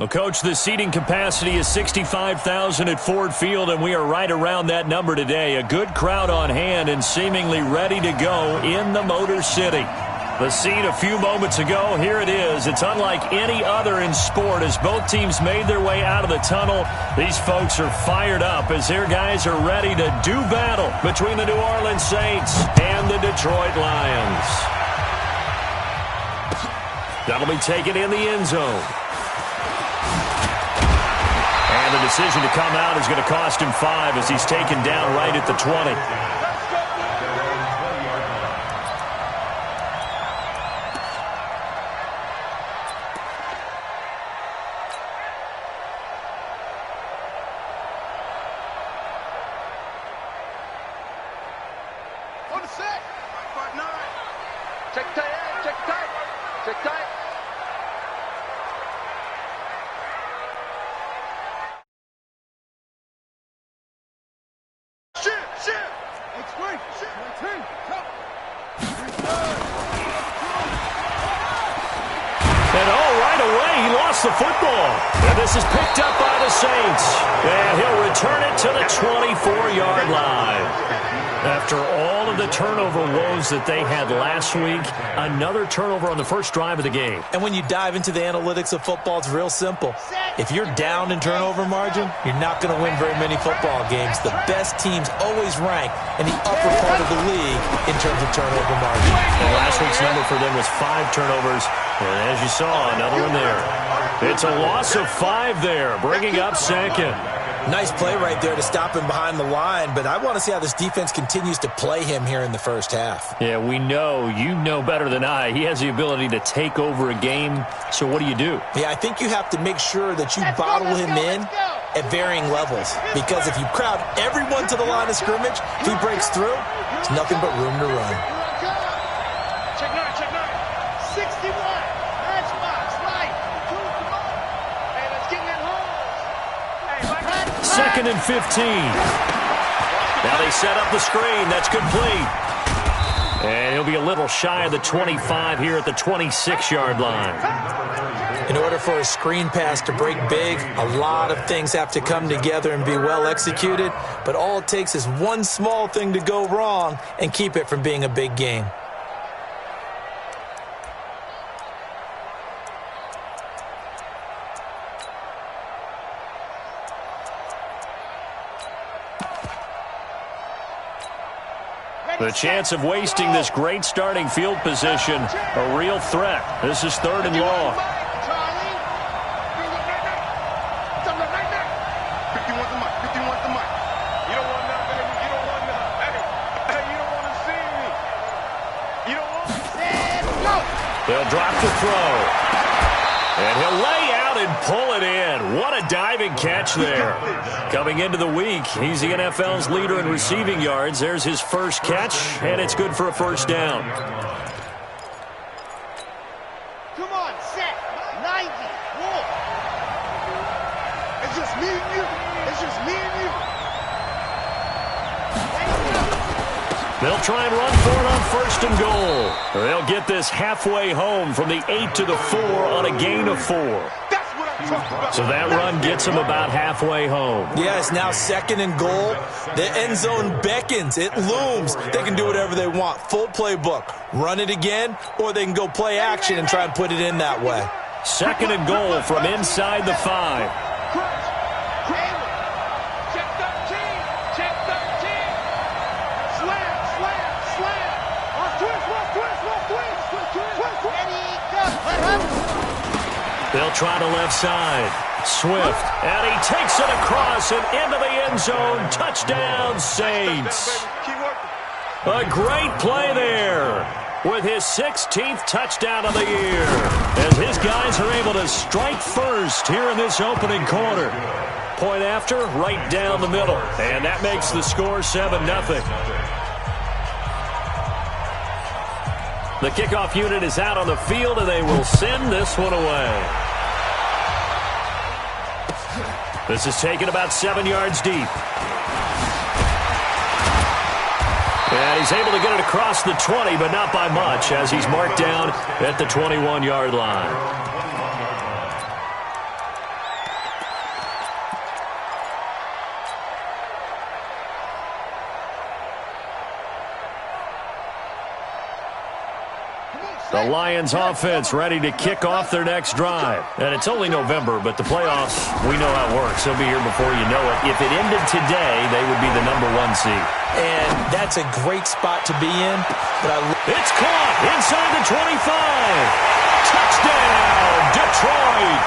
Well, Coach, the seating capacity is 65,000 at Ford Field, and we are right around that number today. A good crowd on hand and seemingly ready to go in the Motor City. The scene a few moments ago, here it is. It's unlike any other in sport as both teams made their way out of the tunnel. These folks are fired up as their guys are ready to do battle between the New Orleans Saints and the Detroit Lions. That'll be taken in the end zone. And the decision to come out is going to cost him 5 as he's taken down right at the 20. The football. And this is picked up by the Saints. And he'll return it to the 24-yard line. After all of the turnover woes that they had last week, another turnover on the first drive of the game. And when you dive into the analytics of football, it's real simple. If you're down in turnover margin, you're not going to win very many football games. The best teams always rank in the upper part of the league in terms of turnover margin. And last week's number for them was 5 turnovers. And as you saw, another one there. It's a loss of 5 there, bringing up second. Nice play right there to stop him behind the line, but I want to see how this defense continues to play him here in the first half. Yeah, we know, you know better than I, he has the ability to take over a game, so what do you do? Yeah, I think you have to make sure that you bottle him in at varying levels, because if you crowd everyone to the line of scrimmage, if he breaks through, it's nothing but room to run. Check 9, 61. Second and 15. Now they set up the screen. That's complete. And he'll be a little shy of the 25 here at the 26-yard line. In order for a screen pass to break big, a lot of things have to come together and be well executed. But all it takes is one small thing to go wrong and keep it from being a big game. The chance of wasting this great starting field position, a real threat. This is 3rd and long. They'll drop the throw. And he'll lay out and pull it in. What a diving catch there. Coming into the week, he's the NFL's leader in receiving yards. There's his first catch, and it's good for a first down. Come on, set. 90. Wolf. It's just me and you. It's just me and you. They'll try and run for it on 1st and goal. They'll get this halfway home from the 8 to the 4 on a gain of 4. So that run gets them about halfway home. Yeah, it's now 2nd and goal. The end zone beckons. It looms. They can do whatever they want. Full playbook. Run it again, or they can go play action and try and put it in that way. 2nd and goal from inside the 5. They'll try to left side. Swift, and he takes it across and into the end zone. Touchdown, Saints. A great play there with his 16th touchdown of the year as his guys are able to strike first here in this opening quarter. Point after, right down the middle, and that makes the score 7-0. The kickoff unit is out on the field, and they will send this one away. This is taken about 7 yards deep. And he's able to get it across the 20, but not by much, as he's marked down at the 21-yard line. The Lions offense ready to kick off their next drive. And it's only November, but the playoffs, we know how it works. They'll be here before you know it. If it ended today, they would be the #1 seed. And that's a great spot to be in. But it's caught inside the 25. Touchdown, Detroit.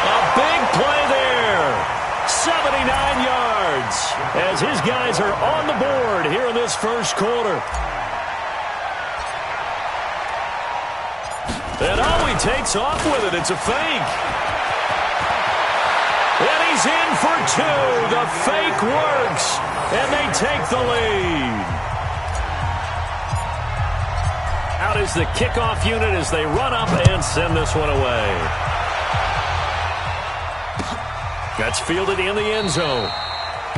A big play there. 79 yards as his guys are on the board here in this first quarter. And he takes off with it. It's a fake. And he's in for 2. The fake works. And they take the lead. Out is the kickoff unit as they run up and send this one away. That's fielded in the end zone.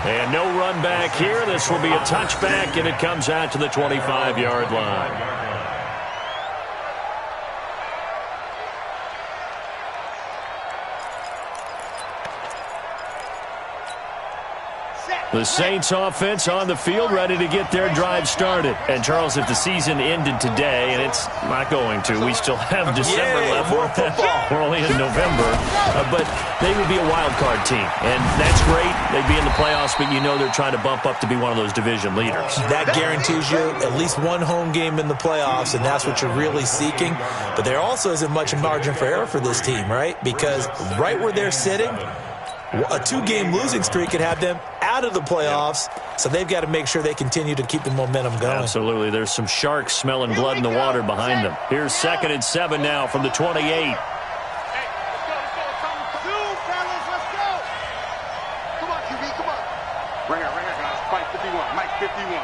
And no run back here. This will be a touchback, and it comes out to the 25-yard line. The Saints offense on the field ready to get their drive started. And, Charles, if the season ended today, and it's not going to, we still have December left. We're only in November. But they would be a wild card team. And that's great. They'd be in the playoffs, but you know they're trying to bump up to be one of those division leaders. That guarantees you at least one home game in the playoffs, and that's what you're really seeking. But there also isn't much margin for error for this team, right? Because right where they're sitting, a 2-game losing streak could have them out of the playoffs, so they've got to make sure they continue to keep the momentum going. Absolutely. There's some sharks smelling blood in the water behind them. Here's 2nd and 7 now from the 28. Hey, let's go. Zoom, fellas, let's go. Come on, QB, come on. Ringer, guys. Mike 51. Mike 51.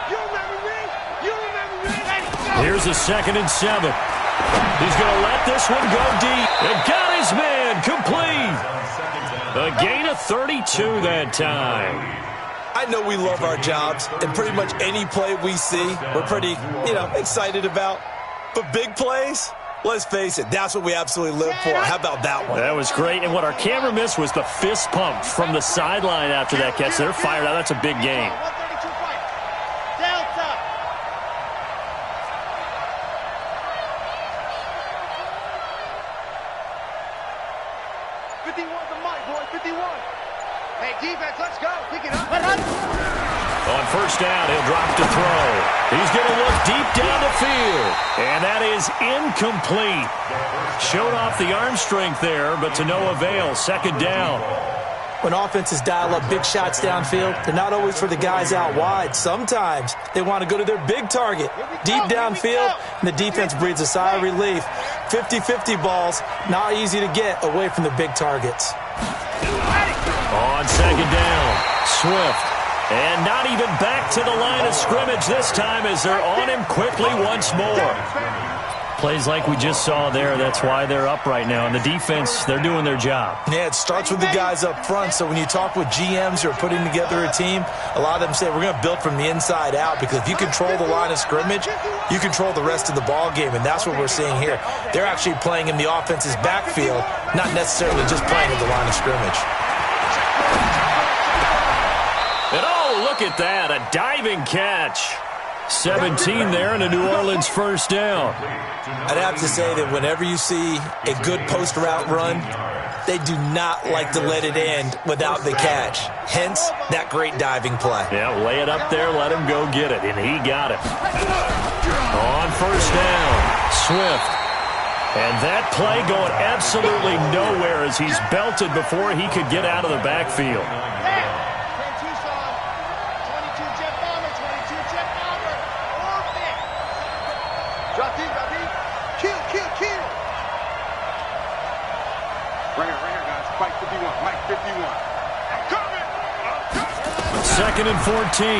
You remember me? You remember me? Let's go. Here's a 2nd and 7. He's going to let this one go deep. And got his man complete. A gain of 32 that time. I know we love our jobs, and pretty much any play we see, we're pretty, excited about. But big plays, let's face it, that's what we absolutely live for. How about that one? That was great, and what our camera missed was the fist pump from the sideline after that catch. They're fired out. That's a big game. 132 fight. Delta. Hey, defense, let's go. Pick it up. On first down, he'll drop to throw. He's going to look deep down the field. And that is incomplete. Showed off the arm strength there, but to no avail. 2nd down. When offenses dial up big shots downfield, they're not always for the guys out wide. Sometimes they want to go to their big target, deep downfield, and the defense breathes a sigh of relief. 50-50 balls, not easy to get away from the big targets. On 2nd down, Swift. And not even back to the line of scrimmage this time as they're on him quickly once more. Plays like we just saw there, that's why they're up right now. And the defense, they're doing their job. Yeah, it starts with the guys up front. So when you talk with GMs who are putting together a team, a lot of them say we're going to build from the inside out, because if you control the line of scrimmage, you control the rest of the ball game, and that's what we're seeing here. They're actually playing in the offense's backfield, not necessarily just playing at the line of scrimmage. And look at that, a diving catch. 17 there and a New Orleans first down. I'd have to say that whenever you see a good post route run, they do not like to let it end without the catch. Hence, that great diving play. Yeah, lay it up there, let him go get it, and he got it. On first down, Swift. And that play going absolutely nowhere as he's belted before he could get out of the backfield. Mike 51. Mike 51. 2nd and 14.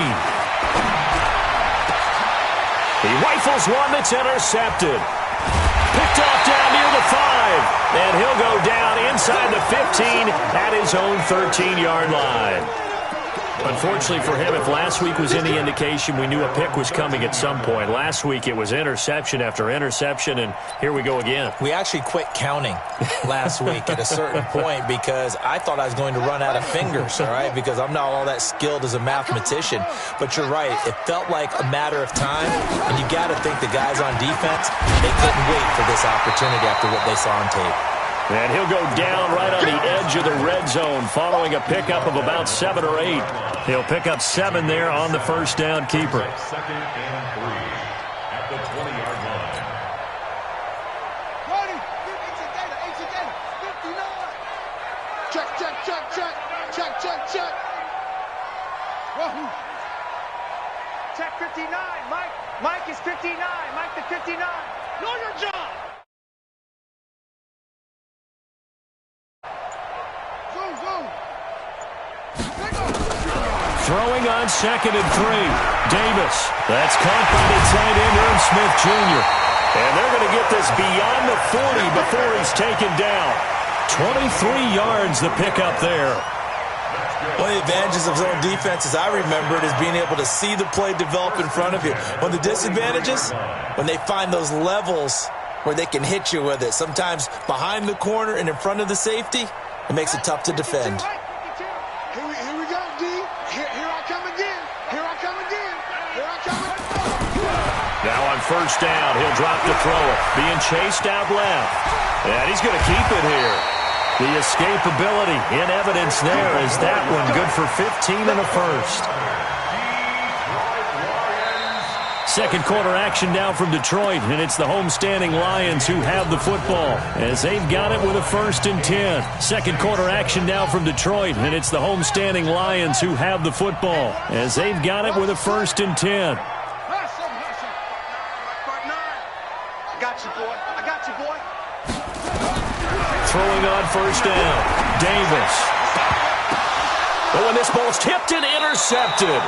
He rifles one that's intercepted. Picked off down near the 5. And he'll go down inside the 15 at his own 13-yard line. Unfortunately for him, if last week was any indication, we knew a pick was coming at some point. Last week it was interception after interception, and here we go again. We actually quit counting last week at a certain point because I thought I was going to run out of fingers, all right, because I'm not all that skilled as a mathematician. But you're right. It felt like a matter of time, and you got to think the guys on defense, they couldn't wait for this opportunity after what they saw on tape. And he'll go down right on the edge of the red zone following a pickup of about 7 or 8. He'll pick up 7 there on the first down keeper. Second and 3 at the 20-yard line. 20, 59. Check, check, check, check. Check, check, check. Wahoo. Check 59. Mike is 59. Mike the 59. Know your job. Zoom, zoom. Throwing on 2nd and 3. Davis. That's caught by the tight end, Irv Smith Jr. And they're going to get this beyond the 40 before he's taken down. 23 yards the pickup there. One of the advantages of zone defense, as I remember it, is being able to see the play develop in front of you. One of the disadvantages, when they find those levels where they can hit you with it, sometimes behind the corner and in front of the safety, it makes it tough to defend. Here we go, D. Here I come again. Here I come again. Here I come again. Now on first down, he'll drop to throw it. Being chased out left. And he's going to keep it here. The escapability in evidence there is that one good for 15 and a first. Second quarter action now from Detroit, and it's the homestanding Lions who have the football as they've got it with a 1st and 10. Second quarter action now from Detroit, and it's the homestanding Lions who have the football as they've got it with a 1st and 10. I got you, boy. I got you, boy. Throwing on first down, Davis. Oh, and this ball's tipped and intercepted.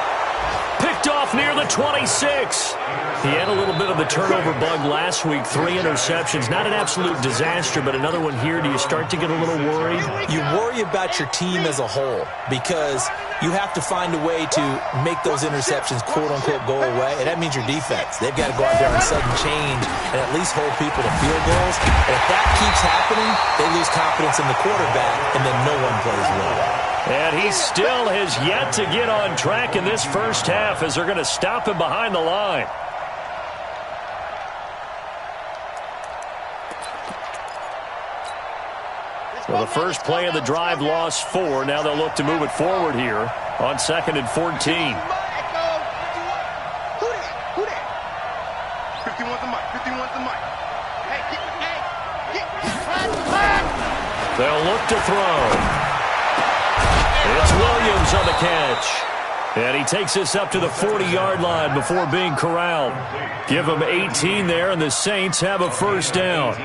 Picked off near the 26. He had a little bit of the turnover bug last week. 3 interceptions. Not an absolute disaster, but another one here. Do you start to get a little worried? You worry about your team as a whole because you have to find a way to make those interceptions, quote-unquote, go away, and that means your defense. They've got to go out there and sudden change and at least hold people to field goals. And if that keeps happening, they lose confidence in the quarterback, and then no one plays well. And he still has yet to get on track in this first half as they're going to stop him behind the line. Well, the first play of the drive lost 4. Now they'll look to move it forward here on 2nd and 14. 51's the mic. 51's the mic. They'll look to throw. It's Williams on the catch. And he takes this up to the 40-yard line before being corralled. Give him 18 there, and the Saints have a first down. Too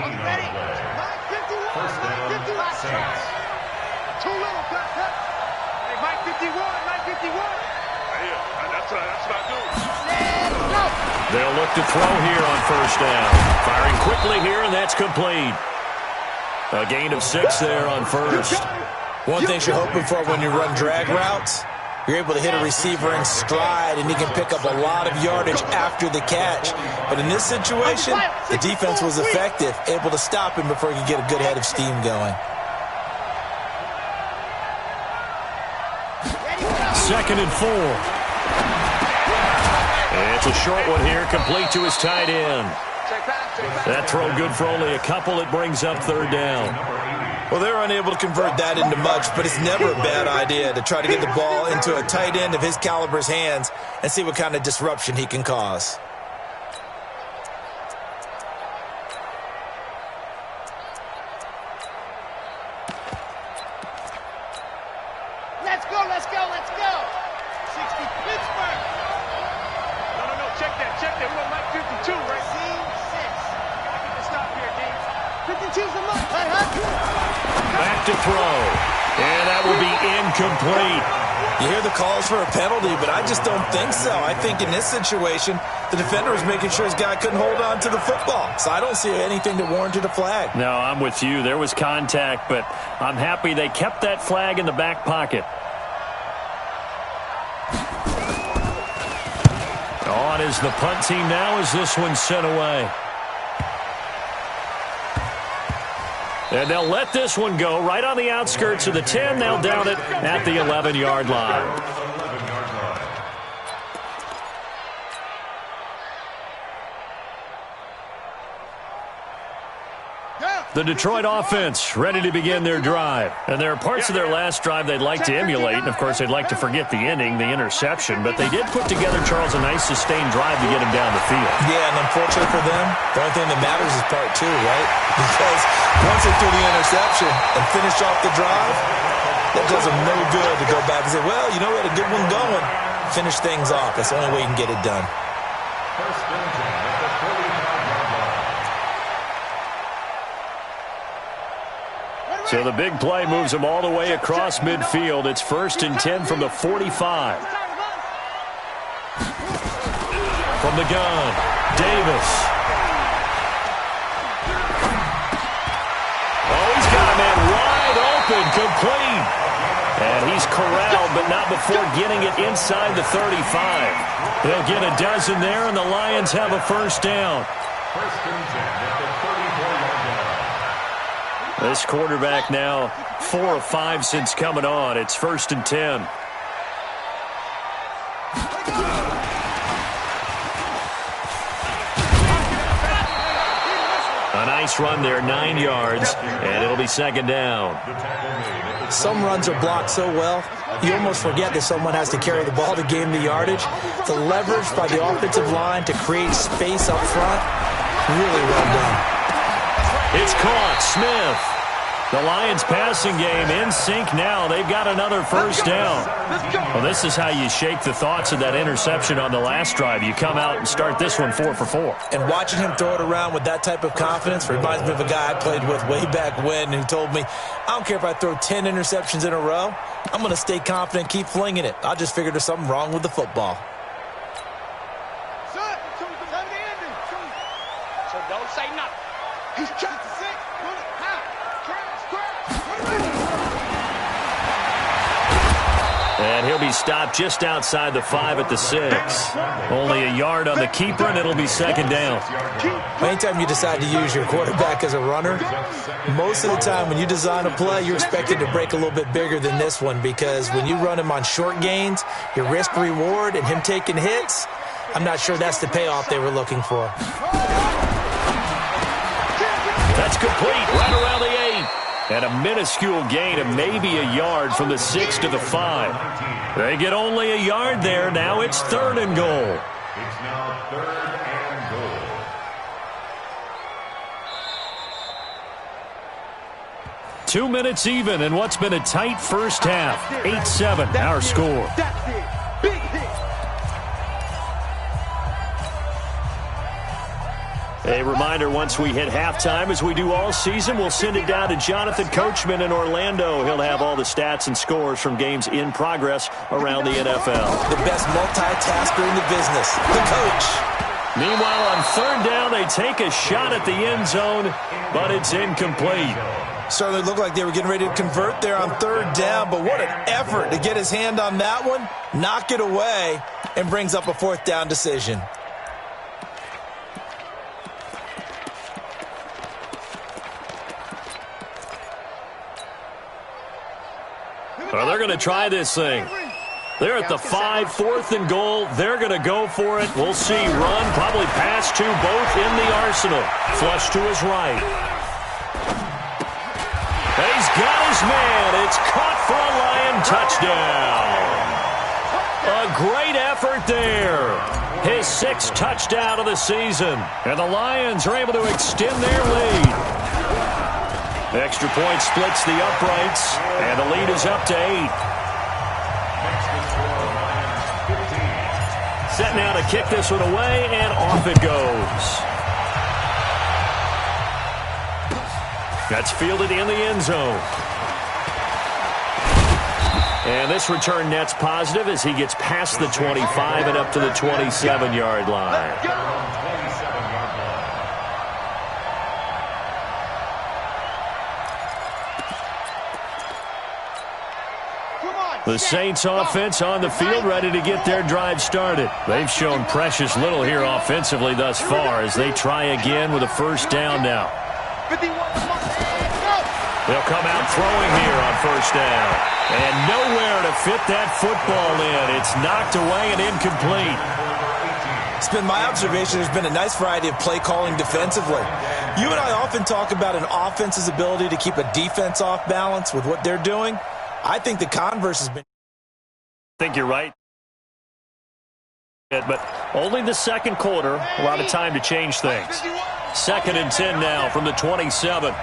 little, Hey, Mike 51. Mike 51. That's what I do. They'll look to throw here on first down. Firing quickly here, and that's complete. A gain of 6 there on first. One thing you're hoping for when you run drag routes, you're able to hit a receiver in stride, and he can pick up a lot of yardage after the catch. But in this situation, the defense was effective, able to stop him before he could get a good head of steam going. 2nd and 4. It's a short one here, complete to his tight end. That throw good for only a couple. It brings up 3rd down. Well, they're unable to convert that into much, but it's never a bad idea to try to get the ball into a tight end of his caliber's hands and see what kind of disruption he can cause. Let's go, let's go, let's go. 60 Pittsburgh. No. Check that. We want Mike 52, right? Scene 6. Gotta get the stop here, D. 52's the month. Back to throw. And that will be incomplete. You hear the calls for a penalty, but I just don't think so. I think in this situation, the defender was making sure his guy couldn't hold on to the football. So I don't see anything that warranted a flag. No, I'm with you. There was contact, but I'm happy they kept that flag in the back pocket. on as the punt team now as this one's sent away. And they'll let this one go right on the outskirts of the 10. They'll down it at the 11-yard line. The Detroit offense ready to begin their drive. And there are parts of their last drive they'd like to emulate. And, of course, they'd like to forget the ending, the interception. But they did put together, Charles, a nice sustained drive to get him down the field. Yeah, and unfortunately for them, the only thing that matters is part two, right? Because once they threw the interception and finished off the drive, that does them no good to go back and say, well, you know, we had a good one going. Finish things off. That's the only way you can get it done. So the big play moves them all the way across midfield. It's 1st and 10 from the 45. From the gun, Davis. Oh, he's got a man wide open, complete. And he's corralled, but not before getting it inside the 35. They'll get a dozen there, and the Lions have a first down. This quarterback now 4 of 5 since coming on. It's 1st and 10. A nice run there, 9 yards, and it'll be 2nd down. Some runs are blocked so well, you almost forget that someone has to carry the ball to gain the yardage. The leverage by the offensive line to create space up front, really well done. It's caught. Smith. The Lions passing game in sync now. They've got another first down. Well, this is how you shake the thoughts of that interception on the last drive. You come out and start this one 4 for 4. And watching him throw it around with that type of confidence reminds me of a guy I played with way back when who told me, I don't care if I throw 10 interceptions in a row. I'm going to stay confident, keep flinging it. I just figured there's something wrong with the football. So don't say nothing. He's trapped to 6. Put it high. And he'll be stopped just outside the 5 at the 6. Only a yard on the keeper, and it'll be 2nd down. Anytime you decide to use your quarterback as a runner, most of the time when you design a play, you're expected to break a little bit bigger than this one, because when you run him on short gains, your risk-reward and him taking hits, I'm not sure that's the payoff they were looking for. That's complete right around the 8. And a minuscule gain of maybe a yard from the 6 to the 5. They get only a yard there. Now it's 3rd and goal. It's now 3rd and goal. Two minutes even in what's been a tight first half. 8-7, our score. That's it. Big hit. A reminder, once we hit halftime, as we do all season, we'll send it down to Jonathan Coachman in Orlando. He'll have all the stats and scores from games in progress around the NFL. The best multitasker in the business, the coach. Meanwhile, on 3rd down, they take a shot at the end zone, but it's incomplete. Certainly looked like they were getting ready to convert there on 3rd down, but what an effort to get his hand on that one, knock it away, and brings up a 4th down decision. Well, they're going to try this thing. They're at the 5, 4th and goal. They're going to go for it. We'll see. Run, probably pass to both in the arsenal. Flush to his right. He's got his man. It's caught for a Lion touchdown. A great effort there. His 6th touchdown of the season. And the Lions are able to extend their lead. Extra point splits the uprights, and the lead is up to 8. Set now to kick this one away, and off it goes. That's fielded in the end zone. And this return net's positive as he gets past the 25 and up to the 27-yard line. The Saints offense on the field, ready to get their drive started. They've shown precious little here offensively thus far as they try again with a first down now. They'll come out throwing here on first down. And nowhere to fit that football in. It's knocked away and incomplete. It's been my observation there's been a nice variety of play calling defensively. You and I often talk about an offense's ability to keep a defense off balance with what they're doing. I think the converse has been... I think you're right. But only the second quarter, a lot of time to change things. 2nd and 10 now from the 27.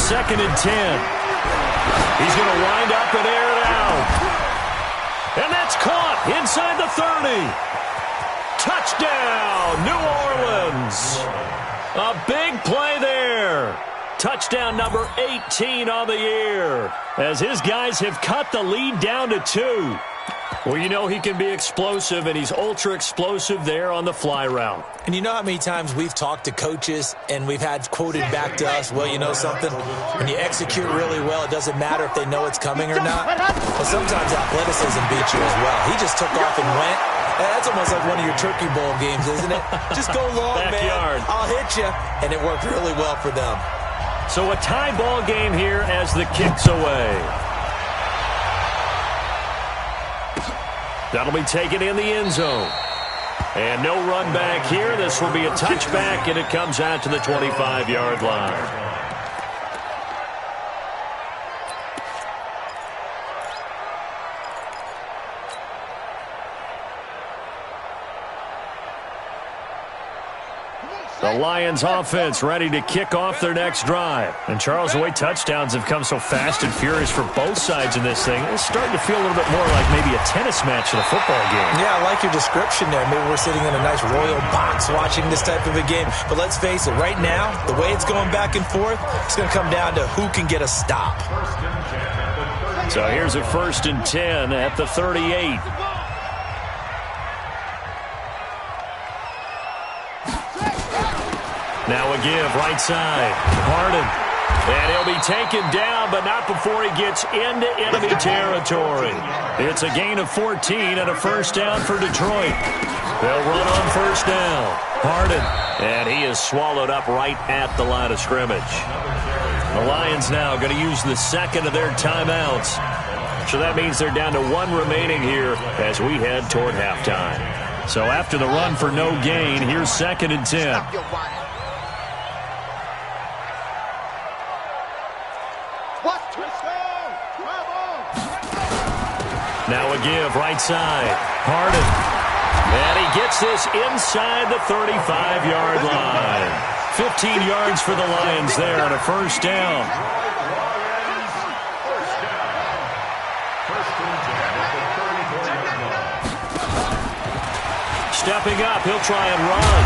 Second and 10. He's going to wind up and air it out. And that's caught inside the 30. Touchdown, New Orleans. A big play there. Touchdown number 18 on the year, as his guys have cut the lead down to 2. Well, you know he can be explosive, and he's ultra-explosive there on the fly route. And you know how many times we've talked to coaches and we've had quoted back to us, well, you know something? When you execute really well, it doesn't matter if they know it's coming or not. But sometimes athleticism beats you as well. He just took off and went. That's almost like one of your Turkey Bowl games, isn't it? Just go long, Backyard. man. I'll hit you. And it worked really well for them. So a tie ball game here as the kick's away. That'll be taken in the end zone. And no run back here. This will be a touchback, and it comes out to the 25-yard line. The Lions offense ready to kick off their next drive. And Charles, the way touchdowns have come so fast and furious for both sides in this thing, it's starting to feel a little bit more like maybe a tennis match than a football game. Yeah, I like your description there. Maybe we're sitting in a nice royal box watching this type of a game. But let's face it, right now, the way it's going back and forth, it's going to come down to who can get a stop. So here's a 1st and 10 at the 38. Now a give, right side. Harden. And he'll be taken down, but not before he gets into enemy territory. It's a gain of 14 and a first down for Detroit. They'll run on first down. Harden. And he is swallowed up right at the line of scrimmage. The Lions now going to use the second of their timeouts. So that means they're down to 1 remaining here as we head toward halftime. So after the run for no gain, here's 2nd and 10. Now a give, right side. Harden. And he gets this inside the 35-yard line. 15 yards for the Lions there on a first down. Stepping up, he'll try and run.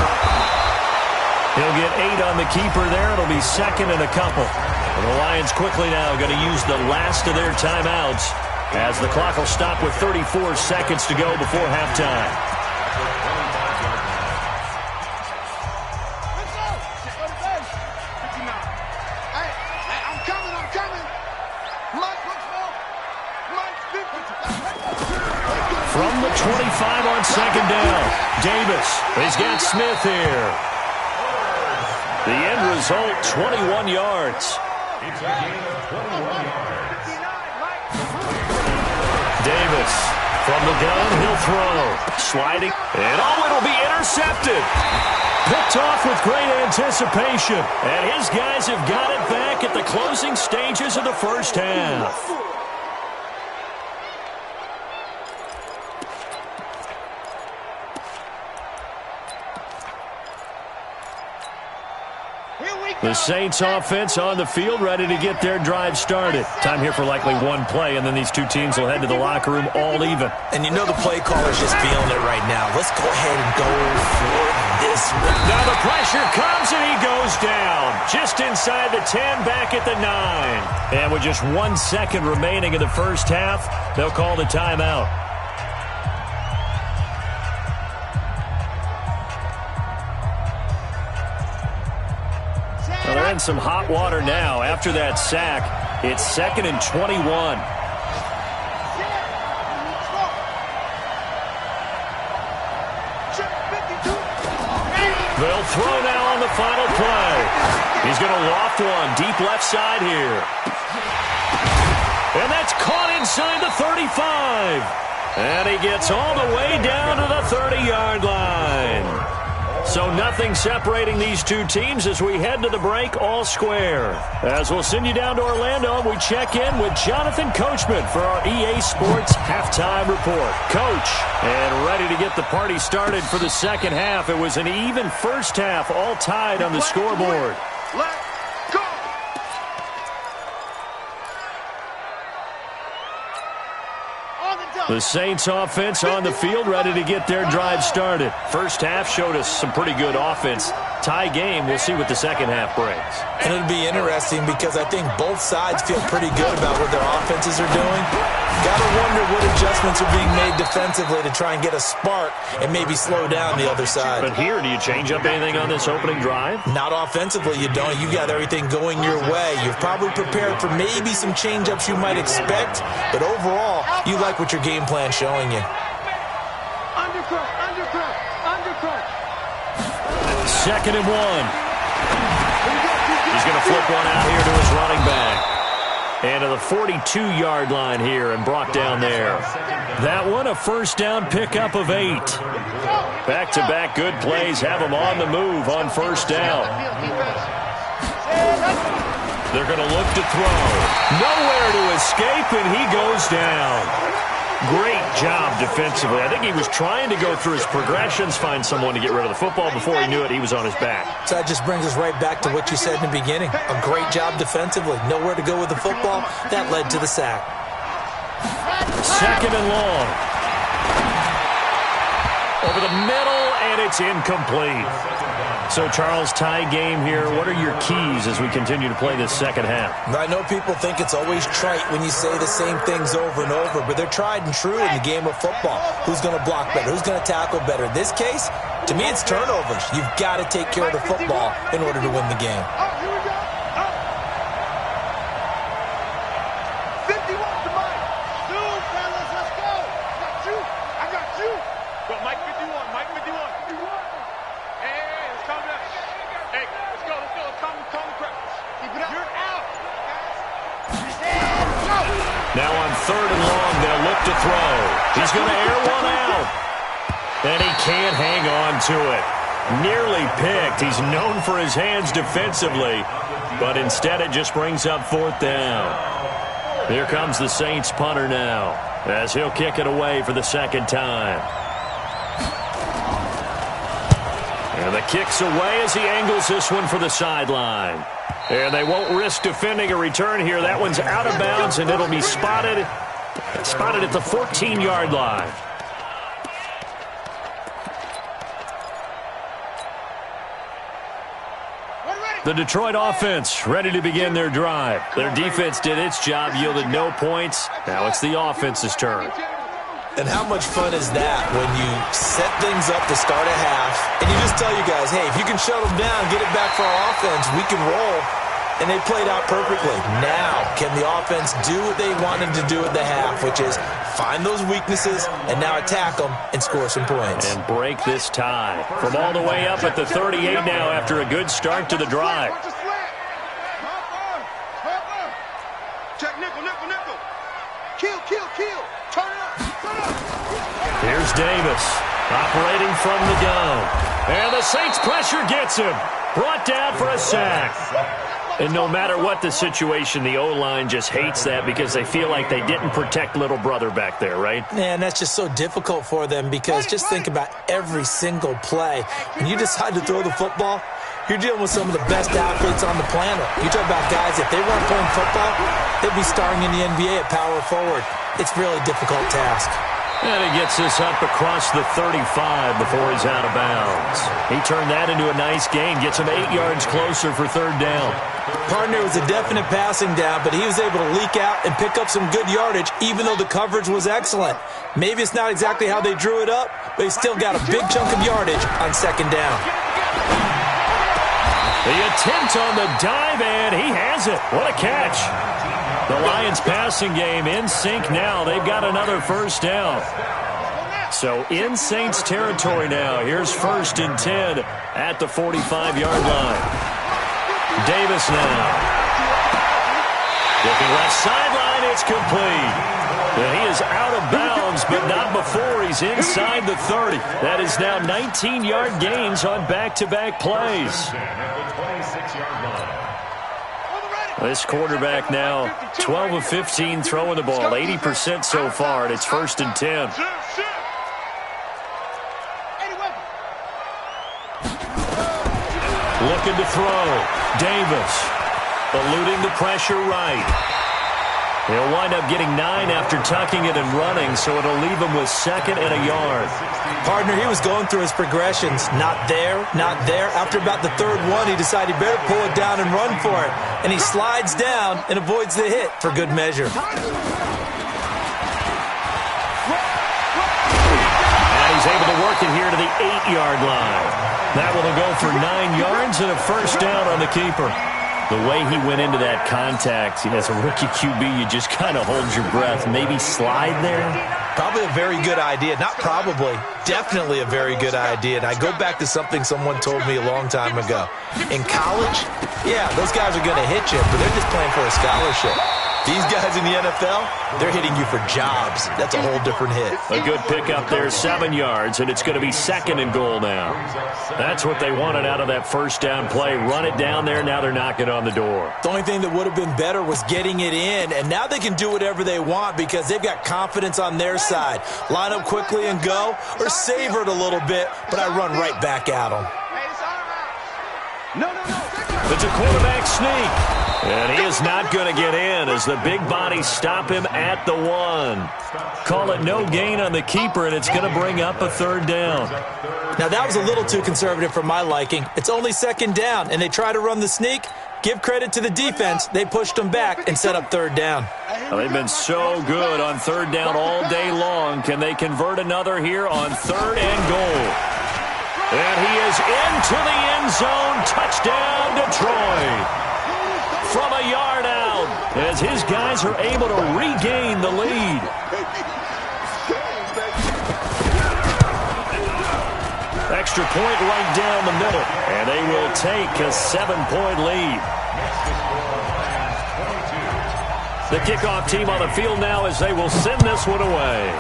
He'll get 8 on the keeper there. It'll be 2nd and a couple. And the Lions quickly now going to use the last of their timeouts, as the clock will stop with 34 seconds to go before halftime. I'm coming. From the 25 on 2nd down, Davis. He's got Smith here. The end result, 21 yards. It's a gain of 21 yards. Davis from the gun, he'll throw. Sliding, and it'll be intercepted. Picked off with great anticipation. And his guys have got it back at the closing stages of the first half. The Saints offense on the field, ready to get their drive started. Time here for likely one play, and then these two teams will head to the locker room all even. And you know the play caller's just feeling it right now. Let's go ahead and go for this one. Now the pressure comes, and he goes down. Just inside the 10, back at the 9. And with just 1 second remaining in the first half, they'll call the timeout. in some hot water now. After that sack, it's 2nd and 21. They'll throw now on the final play. He's going to loft one deep left side here. And that's caught inside the 35. And he gets all the way down to the 30-yard line. So nothing separating these two teams as we head to the break, all square. As we'll send you down to Orlando, we check in with Jonathan Coachman for our EA Sports Halftime Report. Coach, and ready to get the party started for the second half. It was an even first half, all tied on the scoreboard. Let's go! The Saints offense on the field, ready to get their drive started. First half showed us some pretty good offense. Tie game, we'll see what the second half brings. And it'll be interesting because I think both sides feel pretty good about what their offenses are doing. Got to wonder what adjustments are being made defensively to try and get a spark and maybe slow down the other side. But here, do you change up anything on this opening drive? Not offensively, you don't. You got everything going your way. You've probably prepared for maybe some change-ups you might expect, but overall, you like what your game plan's showing you. Undercut, undercut, undercut. 2nd and 1. He's going to flip one out here to his running back. And to the 42-yard line here and brought down there. That one, a first down pickup of 8. Back-to-back good plays have them on the move on first down. They're going to look to throw. Nowhere to escape, and he goes down. Great job defensively. I think he was trying to go through his progressions, find someone to get rid of the football. Before he knew it, he was on his back. So that just brings us right back to what you said in the beginning. A great job defensively. Nowhere to go with the football. That led to the sack. 2nd and long. Over the middle, and it's incomplete. So, Charles, tie game here. What are your keys as we continue to play this second half? I know people think it's always trite when you say the same things over and over, but they're tried and true in the game of football. Who's going to block better? Who's going to tackle better? In this case, to me, it's turnovers. You've got to take care of the football in order to win the game. Oh, here we go. Oh. 51 to Mike. Dude, fellas, let's go. Got you. I got you. Go, Mike 51. Mike 51. Hey, let's calm down. Hey, let's go. Calm the crowd. Keep it up. You're out. Now on 3rd and long, they'll look to throw. He's going to air one out. And he can't hang on to it. Nearly picked. He's known for his hands defensively, but instead it just brings up 4th down. Here comes the Saints punter now, as he'll kick it away for the second time. And the kick's away as he angles this one for the sideline. And they won't risk defending a return here. That one's out of bounds, and it'll be spotted at the 14-yard line. The Detroit offense ready to begin their drive. Their defense did its job, yielded no points. Now it's the offense's turn. And how much fun is that when you set things up to start a half, and you just tell you guys, hey, if you can shut them down, get it back for our offense, we can roll. And they played out perfectly. Now, can the offense do what they wanted to do at the half, which is find those weaknesses and now attack them and score some points. And break this tie. From all the way up at the 38 now after a good start to the drive. Check nickel, nickel, nickel. Kill, kill, kill. Turn it up, turn it up. Here's Davis operating from the dome. And the Saints pressure gets him. Brought down for a sack. And no matter what the situation, the O-line just hates that because they feel like they didn't protect little brother back there, right? Man, that's just so difficult for them because just think about every single play. When you decide to throw the football, you're dealing with some of the best athletes on the planet. You talk about guys, if they weren't playing football, they'd be starring in the NBA at power forward. It's a really difficult task. And he gets this up across the 35 before he's out of bounds. He turned that into a nice gain, gets him 8 yards closer for 3rd down. Partner was a definite passing down, but he was able to leak out and pick up some good yardage, even though the coverage was excellent. Maybe it's not exactly how they drew it up, but he still got a big chunk of yardage on 2nd down. The attempt on the dive, and he has it. What a catch. The Lions passing game in sync now. They've got another first down. So in Saints territory now. Here's 1st and 10 at the 45-yard line. Davis now. Looking left sideline, it's complete. And he is out of bounds, but not before he's inside the 30. That is now 19-yard gains on back-to-back plays. This quarterback now 12 of 15 throwing the ball, 80% so far, and it's 1st and 10. Looking to throw. Davis eluding the pressure right. He'll wind up getting 9 after tucking it and running, so it'll leave him with 2nd and a yard. Partner, he was going through his progressions. Not there, not there. After about the 3rd one, he decided he better pull it down and run for it. And he slides down and avoids the hit for good measure. And he's able to work it here to the 8-yard line. That will go for 9 yards and a first down on the keeper. The way he went into that contact, as a rookie QB, you just kind of hold your breath. Maybe slide there? Probably a very good idea. Not probably. Definitely a very good idea. And I go back to something someone told me a long time ago. In college, yeah, those guys are going to hit you, but they're just playing for a scholarship. These guys in the NFL, they're hitting you for jobs. That's a whole different hit. A good pickup there, 7 yards, and it's going to be 2nd and goal now. That's what they wanted out of that first down play. Run it down there, now they're knocking on the door. The only thing that would have been better was getting it in, and now they can do whatever they want because they've got confidence on their side. Line up quickly and go, or savor it a little bit, but I run right back at them. It's a quarterback sneak. And he is not going to get in as the big bodies stop him at the 1. Call it no gain on the keeper, and it's going to bring up a 3rd down. Now, that was a little too conservative for my liking. It's only 2nd down, and they try to run the sneak. Give credit to the defense. They pushed them back and set up 3rd down. Well, they've been so good on 3rd down all day long. Can they convert another here on 3rd and goal? And he is into the end zone. Touchdown, Detroit. From a yard out, as his guys are able to regain the lead. Extra point right down the middle, and they will take a 7-point lead. The kickoff team on the field now as they will send this one away.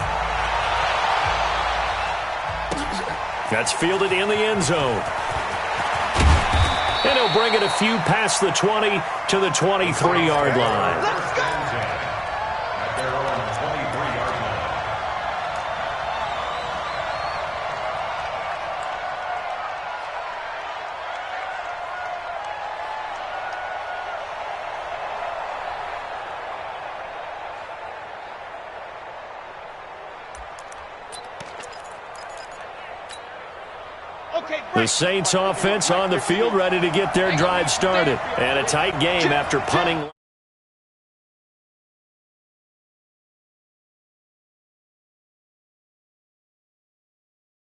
That's fielded in the end zone. And he'll bring it a few past the 20 to the 23-yard line. The Saints offense on the field, ready to get their drive started. And a tight game after punting.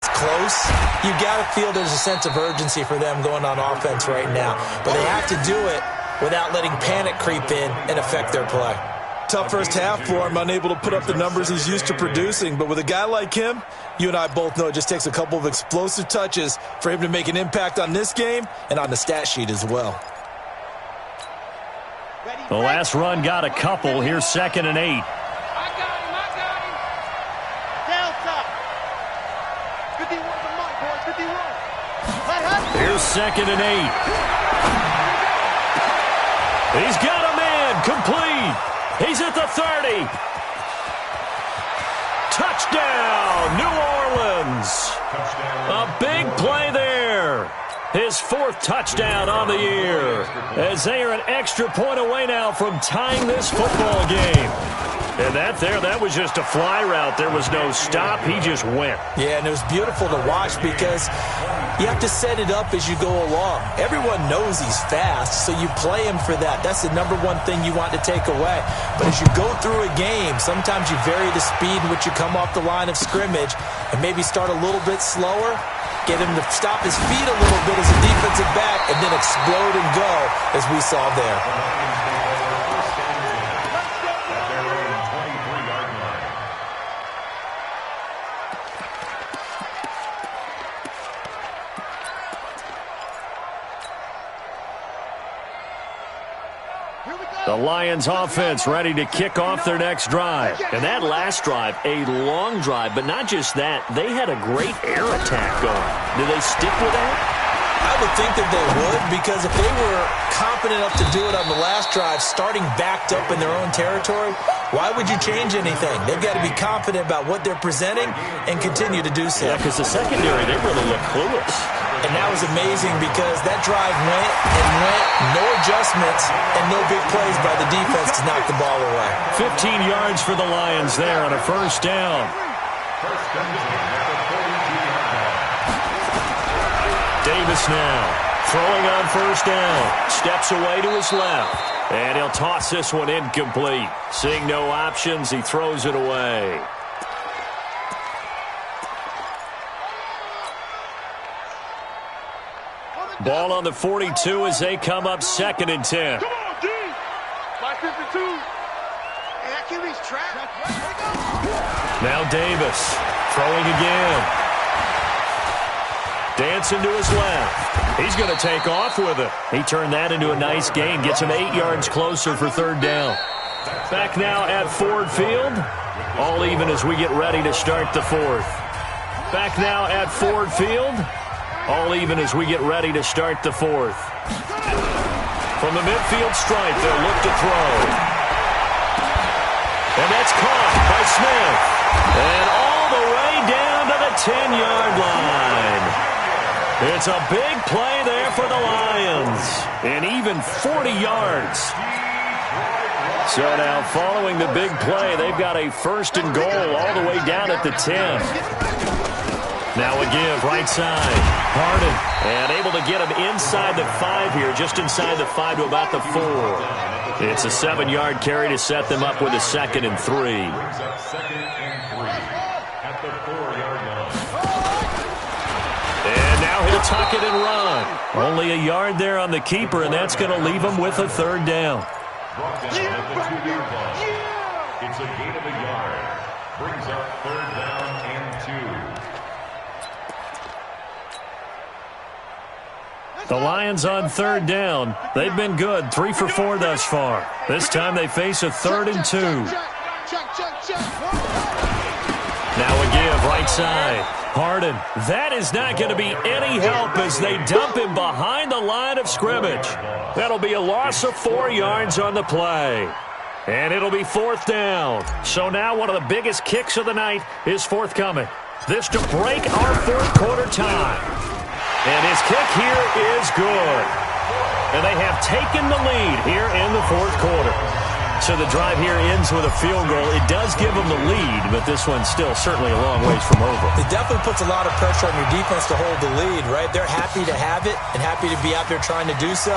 It's close. You got to feel there's a sense of urgency for them going on offense right now. But they have to do it without letting panic creep in and affect their play. Tough first half for him, unable to put up the numbers he's used to producing. But with a guy like him, you and I both know it just takes a couple of explosive touches for him to make an impact on this game and on the stat sheet as well. The last run got a couple. Here's 2nd and 8. I got him. Delta. 51 for Mike, boys. 51. Here's 2nd and 8. He's got a man. Complete. He's at the 30. Touchdown, New Orleans. A big play there. His 4th touchdown on the year. As they are an extra point away now from tying this football game. And that was just a fly route. There was no stop. He just went. Yeah, and it was beautiful to watch because you have to set it up as you go along. Everyone knows he's fast, so you play him for that. That's the number one thing you want to take away. But as you go through a game, sometimes you vary the speed in which you come off the line of scrimmage and maybe start a little bit slower. get him to stop his feet a little bit as a defensive back, and then explode and go, as we saw there. The Lions offense ready to kick off their next drive. And that last drive, a long drive, but not just that. They had a great air attack going. Do they stick with that? I would think that they would, because if they were confident enough to do it on the last drive, starting backed up in their own territory, why would you change anything? They've got to be confident about what they're presenting and continue to do so. Yeah, because the secondary, they really look clueless. And that was amazing because that drive went and went, no adjustments, and no big plays by the defense to knock the ball away. 15 yards for the Lions there on a first down. Davis now throwing on first down. Steps away to his left. And he'll toss this one incomplete. Seeing no options, he throws it away. Ball on the 42 as they come up 2nd and 10. Come on, D. 552. Hey, that QB's trapped. Now Davis throwing again. Dancing to his left. He's going to take off with it. He turned that into a nice gain. Gets him 8 yards closer for 3rd down. Back now at Ford Field. All even as we get ready to start the 4th. Back now at Ford Field. All even as we get ready to start the 4th. From the midfield stripe, they'll look to throw. And that's caught by Smith. And all the way down to the 10-yard line. It's a big play there for the Lions. And even 40 yards. So now following the big play, they've got a 1st and goal all the way down at the 10. Now a give, right side. Harden. And able to get him inside the 5 here, just inside the 5 to about the 4. It's a 7-yard carry to set them up with a 2nd and 3. And now he'll tuck it and run. Only a yard there on the keeper, and that's going to leave him with a 3rd down. It's a gain of a yard. Brings up 3rd down and 2. The Lions on 3rd down. They've been good, 3 for 4 thus far. This time they face a 3rd and 2. Now a give, right side. Harden. That is not going to be any help as they dump him behind the line of scrimmage. That'll be a loss of 4 yards on the play. And it'll be 4th down. So now one of the biggest kicks of the night is forthcoming. This to break our 4th quarter time. And his kick here is good. And they have taken the lead here in the 4th quarter. So the drive here ends with a field goal. It does give them the lead, but this one's still certainly a long ways from over. It definitely puts a lot of pressure on your defense to hold the lead, right? They're happy to have it and happy to be out there trying to do so.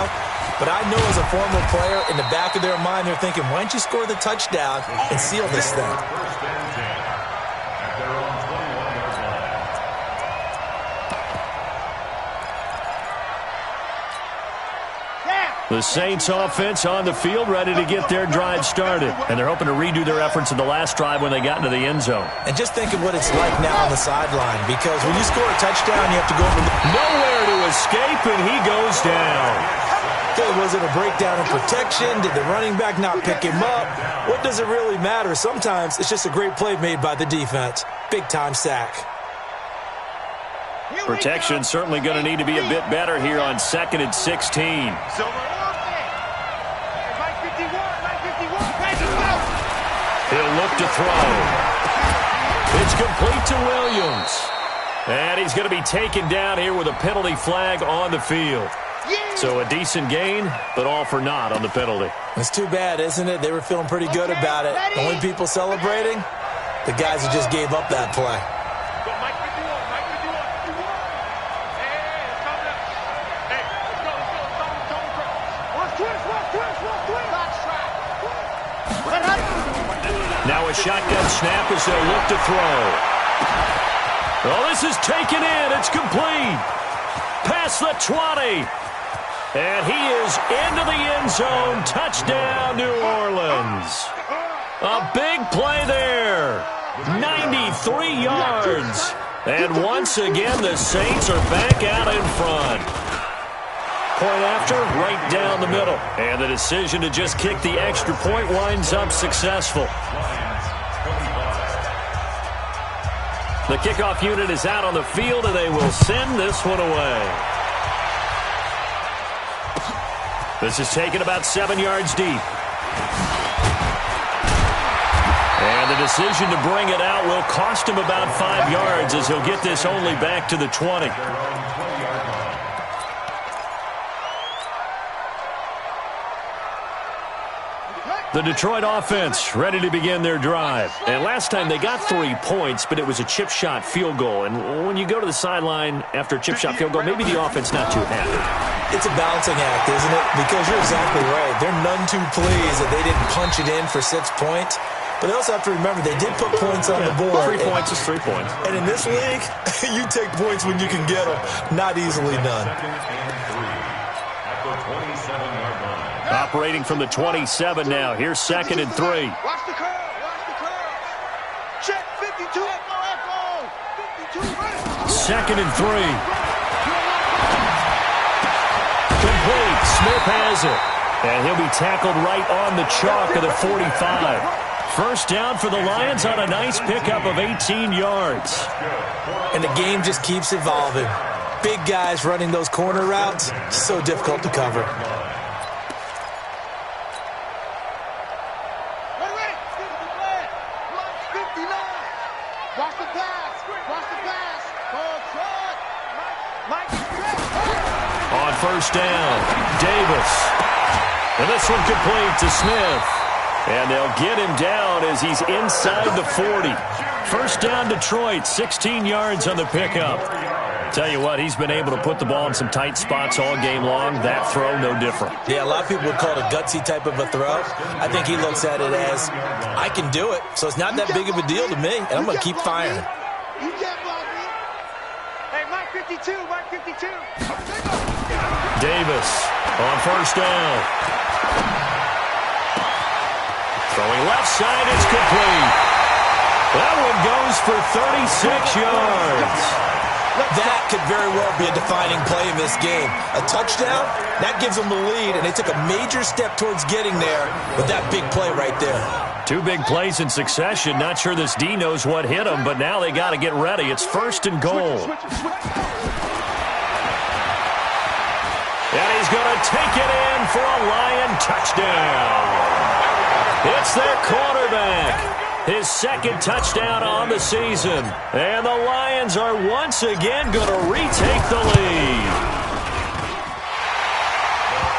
But I know as a former player, in the back of their mind, they're thinking, why don't you score the touchdown and seal this thing? The Saints offense on the field ready to get their drive started. And they're hoping to redo their efforts in the last drive when they got into the end zone. And just think of what it's like now on the sideline, because when you score a touchdown, you have to go over nowhere to escape, and he goes down. Okay, was it a breakdown in protection? Did the running back not pick him up? What does it really matter? Sometimes it's just a great play made by the defense. Big-time sack. Protection certainly going to need to be a bit better here on 2nd and 16. He'll look to throw. It's complete to Williams. And he's going to be taken down here with a penalty flag on the field. So a decent gain, but all for naught on the penalty. It's too bad, isn't it? They were feeling pretty good about it. Only people celebrating, the guys who just gave up that play. Now a shotgun snap as they'll look to throw. Oh, this is taken in. It's complete. Past the 20. And he is into the end zone. Touchdown, New Orleans. A big play there. 93 yards. And once again, the Saints are back out in front. Point after, right down the middle. And the decision to just kick the extra point winds up successful. The kickoff unit is out on the field, and they will send this one away. This is taken about 7 yards deep. And the decision to bring it out will cost him about 5 yards as he'll get this only back to the 20. The Detroit offense ready to begin their drive. And last time they got 3 points, but it was a chip shot field goal. And when you go to the sideline after a chip shot field goal, maybe the offense not too happy. It's a balancing act, isn't it? Because you're exactly right. They're none too pleased that they didn't punch it in for 6 points. But they also have to remember they did put points on the board. 3 points is 3 points. And in this league, you take points when you can get them. Not easily done. Operating from the 27 now. Here's 2nd and 3. Watch the curl. Watch the curl. Check 52. Echo. 52. 2nd and 3. Complete. Smith has it. And he'll be tackled right on the chalk of the 45. First down for the Lions on a nice pickup of 18 yards. And the game just keeps evolving. Big guys running those corner routes, so difficult to cover. Watch the pass. Watch the pass. Mike. On first down, Davis. And this one complete to Smith. And they'll get him down as he's inside the 40. First down, Detroit, 16 yards on the pickup. Tell you what, he's been able to put the ball in some tight spots all game long. That throw, no different. Yeah, a lot of people would call it a gutsy type of a throw. I think he looks at it as, I can do it, so it's not that big of a deal to me, and I'm going to keep firing. You can't block me. Hey, Mike 52, Mike 52. Davis on first down. Throwing left side, it's complete. That one goes for 36 yards. That could very well be a defining play in this game. A touchdown, that gives them the lead, and they took a major step towards getting there with that big play right there. 2 big plays in succession. Not sure this D knows what hit him, but now they got to get ready. It's 1st and goal. And he's going to take it in for a Lion touchdown. It's their quarterback. His 2nd touchdown on the season. And the Lions are once again going to retake the lead.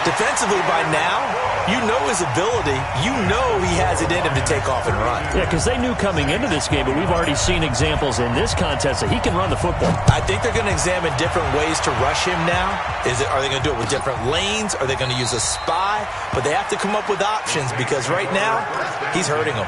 Defensively by now, you know his ability. You know he has it in him to take off and run. Yeah, because they knew coming into this game, but we've already seen examples in this contest that he can run the football. I think they're going to examine different ways to rush him now. Are they going to do it with different lanes? Are they going to use a spy? But they have to come up with options because right now, he's hurting them.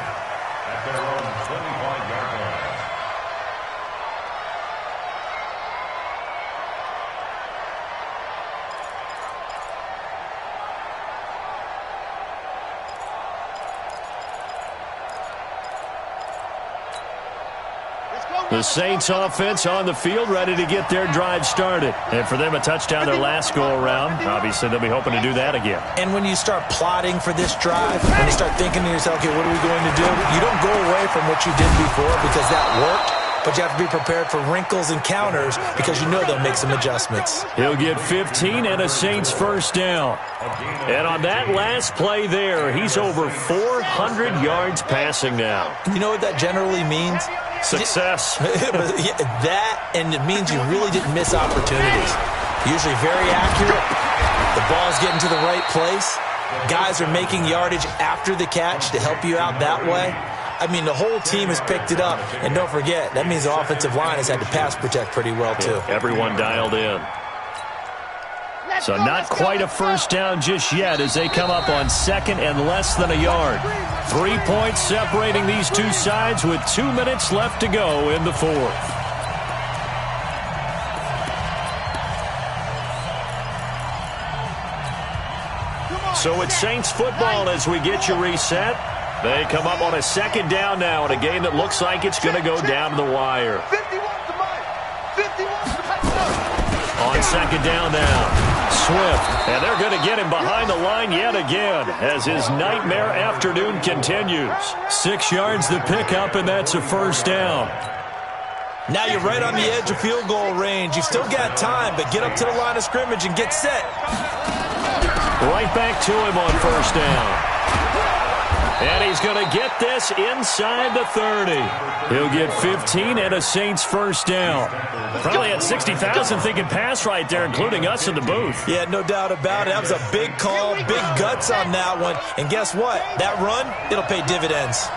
The Saints offense on the field ready to get their drive started. And for them, a touchdown their last go-around. Obviously, they'll be hoping to do that again. And when you start plotting for this drive, when you start thinking to yourself, okay, what are we going to do? You don't go away from what you did before because that worked. But you have to be prepared for wrinkles and counters because you know they'll make some adjustments. He'll get 15 and a Saints first down. And on that last play there, he's over 400 yards passing now. You know what that generally means? Success. That, and it means you really didn't miss opportunities. Usually very accurate. The ball's getting to the right place. Guys are making yardage after the catch to help you out that way. I mean, the whole team has picked it up. And don't forget, that means the offensive line has had to pass protect pretty well, too. Yeah, everyone dialed in. So not quite a first down just yet as they come up on 2nd and less than a yard. 3 points separating these two sides with 2 minutes left to go in the 4th. So it's Saints football as we get you reset. They come up on a second down now in a game that looks like it's going to go down to the wire. 51 to Mike. 51 to Mike. On second down now. Swift, and they're going to get him behind the line yet again as his nightmare afternoon continues. 6 yards to pick up, and that's a first down. Now you're right on the edge of field goal range. You've still got time, but get up to the line of scrimmage and get set. Right back to him on first down. And he's going to get this inside the 30. He'll get 15 and a Saints first down. Probably had 60,000 thinking pass right there, including us in the booth. Yeah, no doubt about it. That was a big call, big guts on that one. And guess what? That run, it'll pay dividends.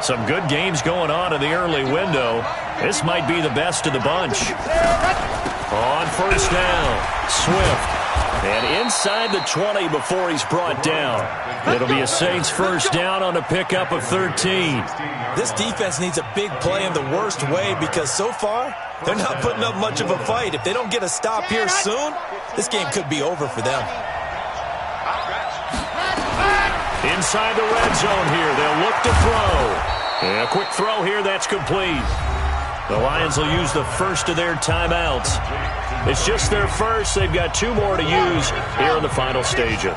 Some good games going on in the early window. This might be the best of the bunch. On first down, Swift. And inside the 20 before he's brought down. It'll be a Saints first down on a pickup of 13. This defense needs a big play in the worst way because so far, they're not putting up much of a fight. If they don't get a stop here soon, this game could be over for them. Inside the red zone here, they'll look to throw. And a quick throw here, that's complete. The Lions will use the first of their timeouts. It's just their first. They've got 2 more to use here in the final stages.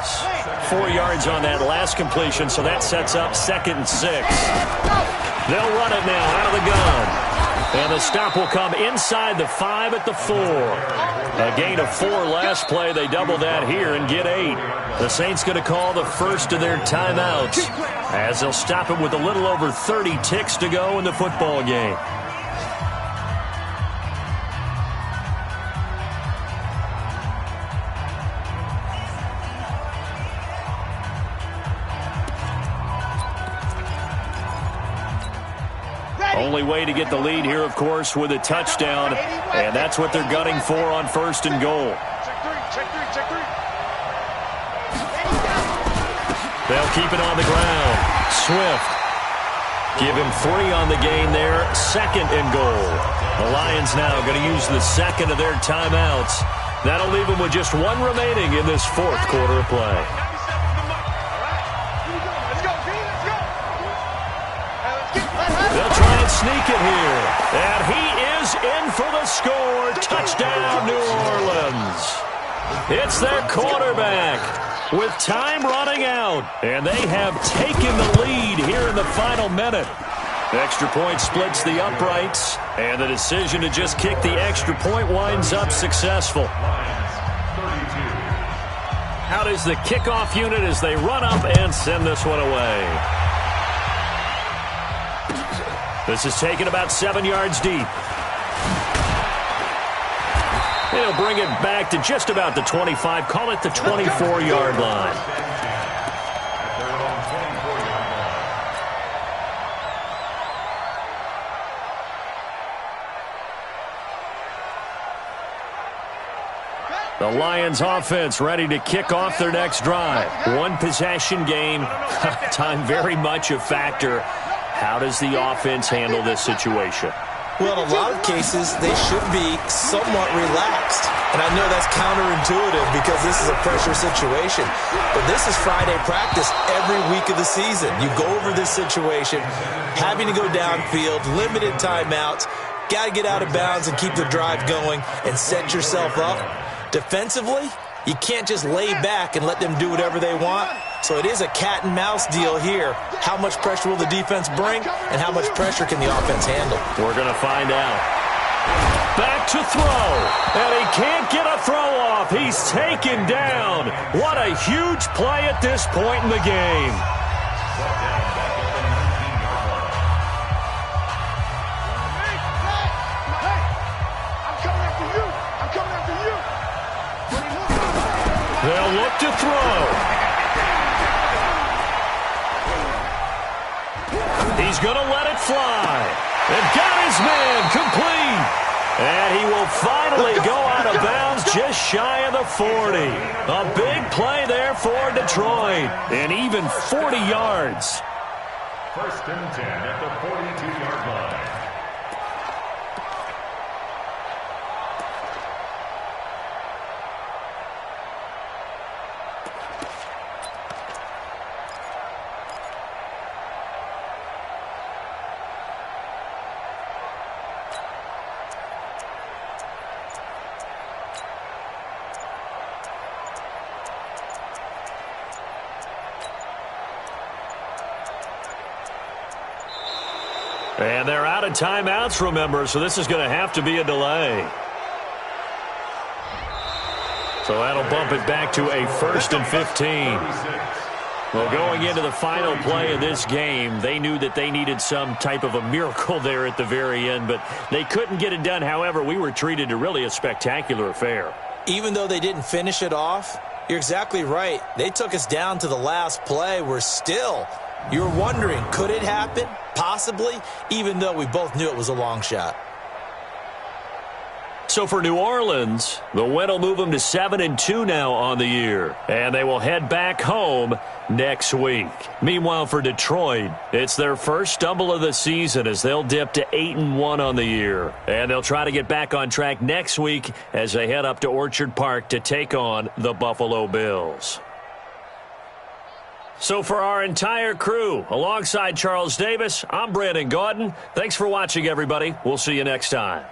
4 yards on that last completion, so that sets up 2nd and 6. They'll run it now out of the gun. And the stop will come inside the 5 at the 4. A gain of 4 last play. They double that here and get 8. The Saints going to call the first of their timeouts as they'll stop it with a little over 30 ticks to go in the football game. Only way to get the lead here, of course, with a touchdown, and that's what they're gunning for on 1st and goal. Check three. They'll keep it on the ground. Swift. Give him 3 on the gain there. 2nd and goal. The Lions now going to use the 2nd of their timeouts. That'll leave them with just 1 remaining in this 4th quarter of play. They'll try and sneak it here. And he is in for the score. Touchdown, New Orleans. It's their quarterback with time running out. And they have taken the lead here in the final minute. Extra point splits the uprights. And the decision to just kick the extra point winds up successful. Out is the kickoff unit as they run up and send this one away. This is taken about 7 yards deep. They'll bring it back to just about the 25. Call it the 24-yard line. The Lions offense ready to kick off their next drive. 1 possession game. Time very much a factor. How does the offense handle this situation? Well, in a lot of cases, they should be somewhat relaxed. And I know that's counterintuitive because this is a pressure situation. But this is Friday practice every week of the season. You go over this situation, having to go downfield, limited timeouts, got to get out of bounds and keep the drive going and set yourself up. Defensively, you can't just lay back and let them do whatever they want. So it is a cat and mouse deal here. How much pressure will the defense bring, and how much pressure can the offense handle? We're going to find out. Back to throw, and he can't get a throw off. He's taken down. What a huge play at this point in the game. They'll look to throw. He's going to let it fly. And got his man complete. And he will finally go out of bounds just shy of the 40. A big play there for Detroit. And even 40 yards. 1st and 10 at the 42-yard line. And they're out of timeouts, remember, so this is going to have to be a delay. So that'll bump it back to a 1st and 15. Well, going into the final play of this game, they knew that they needed some type of a miracle there at the very end, but they couldn't get it done. However, we were treated to really a spectacular affair. Even though they didn't finish it off, you're exactly right. They took us down to the last play. You're wondering, could it happen? Possibly, even though we both knew it was a long shot. So for New Orleans, the win will move them to 7-2 now on the year. And they will head back home next week. Meanwhile, for Detroit, it's their first stumble of the season as they'll dip to 8-1 on the year. And they'll try to get back on track next week as they head up to Orchard Park to take on the Buffalo Bills. So for our entire crew, alongside Charles Davis, I'm Brandon Gaudin. Thanks for watching, everybody. We'll see you next time.